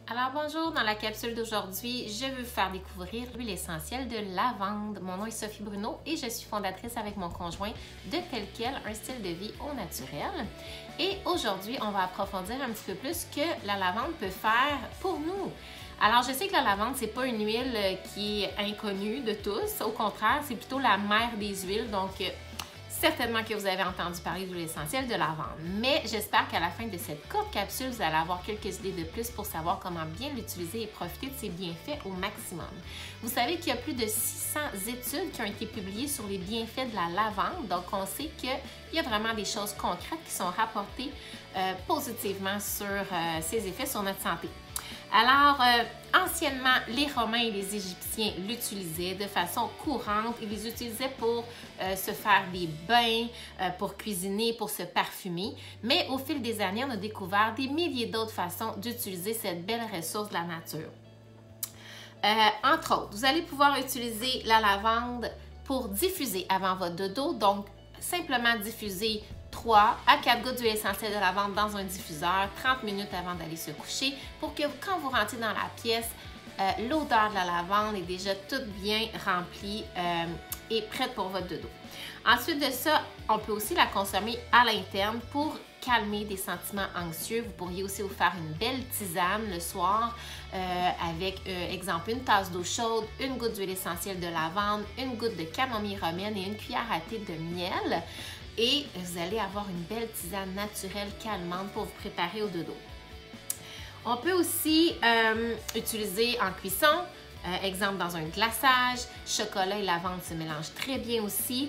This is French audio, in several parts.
Alors bonjour, dans la capsule d'aujourd'hui, je veux vous faire découvrir l'huile essentielle de lavande. Mon nom est Sophie Bruno et je suis fondatrice avec mon conjoint de Tel Quel, un style de vie au naturel. Et aujourd'hui, on va approfondir un petit peu plus ce que la lavande peut faire pour nous. Alors, je sais que la lavande, c'est pas une huile qui est inconnue de tous. Au contraire, c'est plutôt la mère des huiles. Donc, certainement que vous avez entendu parler de l'huile essentielle de lavande. Mais j'espère qu'à la fin de cette courte capsule, vous allez avoir quelques idées de plus pour savoir comment bien l'utiliser et profiter de ses bienfaits au maximum. Vous savez qu'il y a plus de 600 études qui ont été publiées sur les bienfaits de la lavande. Donc, on sait qu'il y a vraiment des choses concrètes qui sont rapportées positivement sur ses effets sur notre santé. Alors, anciennement, les Romains et les Égyptiens l'utilisaient de façon courante. Ils les utilisaient pour se faire des bains, pour cuisiner, pour se parfumer. Mais au fil des années, on a découvert des milliers d'autres façons d'utiliser cette belle ressource de la nature. Entre autres, vous allez pouvoir utiliser la lavande pour diffuser avant votre dodo. Donc, simplement diffuser 3 à 4 gouttes d'huile essentielle de lavande dans un diffuseur 30 minutes avant d'aller se coucher pour que quand vous rentrez dans la pièce, l'odeur de la lavande est déjà toute bien remplie et prête pour votre dodo. Ensuite de ça, on peut aussi la consommer à l'interne pour calmer des sentiments anxieux. Vous pourriez aussi vous faire une belle tisane le soir avec, exemple, une tasse d'eau chaude, une goutte d'huile essentielle de lavande, une goutte de camomille romaine et une cuillère à thé de miel. Et vous allez avoir une belle tisane naturelle calmante pour vous préparer au dodo. On peut aussi utiliser en cuisson, exemple dans un glaçage. Chocolat et lavande se mélangent très bien aussi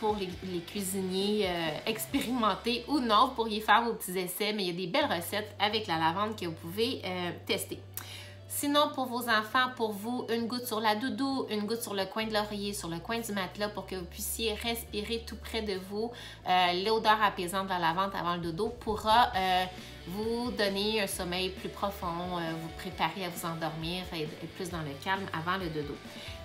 pour les cuisiniers expérimentés ou non. Vous pourriez faire vos petits essais, mais il y a des belles recettes avec la lavande que vous pouvez tester. Sinon, pour vos enfants, pour vous, une goutte sur la doudou, une goutte sur le coin de l'oreiller, sur le coin du matelas pour que vous puissiez respirer tout près de vous. L'odeur apaisante de la lavande avant le dodo pourra vous donner un sommeil plus profond, vous préparer à vous endormir et être plus dans le calme avant le dodo.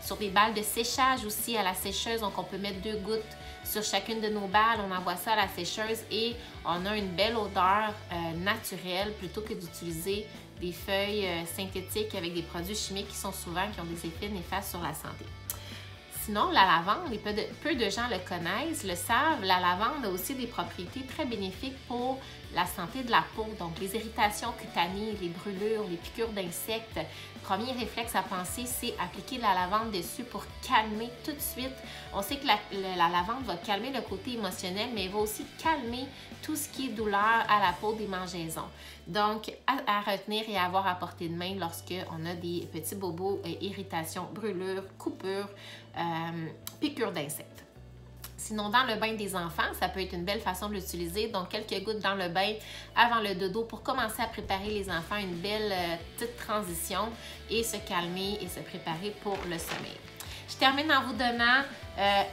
Sur des balles de séchage aussi à la sécheuse, donc on peut mettre 2 gouttes sur chacune de nos balles, on envoie ça à la sécheuse et on a une belle odeur naturelle plutôt que d'utiliser des feuilles synthétiques avec des produits chimiques qui ont des effets néfastes sur la santé. Sinon, la lavande, peu de gens le connaissent, le savent, la lavande a aussi des propriétés très bénéfiques pour la santé de la peau. Donc, les irritations cutanées, les brûlures, les piqûres d'insectes. Premier réflexe à penser, c'est appliquer de la lavande dessus pour calmer tout de suite. On sait que la lavande va calmer le côté émotionnel, mais elle va aussi calmer tout ce qui est douleur à la peau, des mangeaisons. Donc, à retenir et à avoir à portée de main lorsqu'on a des petits bobos, irritations, brûlures, coupures, piqûres d'insectes. Sinon, dans le bain des enfants, ça peut être une belle façon de l'utiliser. Donc, quelques gouttes dans le bain avant le dodo pour commencer à préparer les enfants une belle petite transition et se calmer et se préparer pour le sommeil. Je termine en vous donnant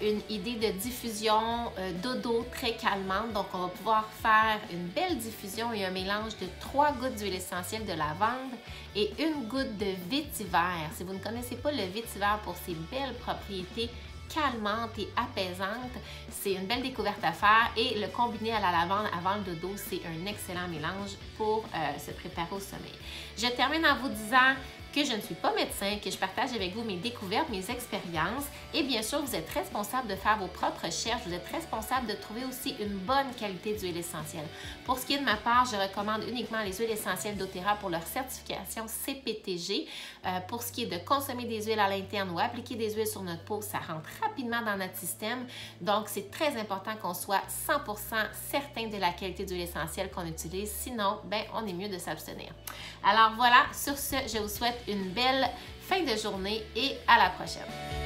une idée de diffusion dodo très calmante. Donc, on va pouvoir faire une belle diffusion et un mélange de 3 gouttes d'huile essentielle de lavande et 1 goutte de vétiver. Si vous ne connaissez pas le vétiver pour ses belles propriétés calmante et apaisante, c'est une belle découverte à faire et le combiner à la lavande avant le dodo, c'est un excellent mélange pour se préparer au sommeil. Je termine en vous disant que je ne suis pas médecin, que je partage avec vous mes découvertes, mes expériences et bien sûr, vous êtes responsable de faire vos propres recherches, vous êtes responsable de trouver aussi une bonne qualité d'huile essentielle. Pour ce qui est de ma part, je recommande uniquement les huiles essentielles doTERRA pour leur certification CPTG. Pour ce qui est de consommer des huiles à l'interne ou appliquer des huiles sur notre peau, ça rentre rapidement dans notre système. Donc, c'est très important qu'on soit 100% certain de la qualité d'huile essentielle qu'on utilise. Sinon, on est mieux de s'abstenir. Alors voilà, sur ce, je vous souhaite une belle fin de journée et à la prochaine.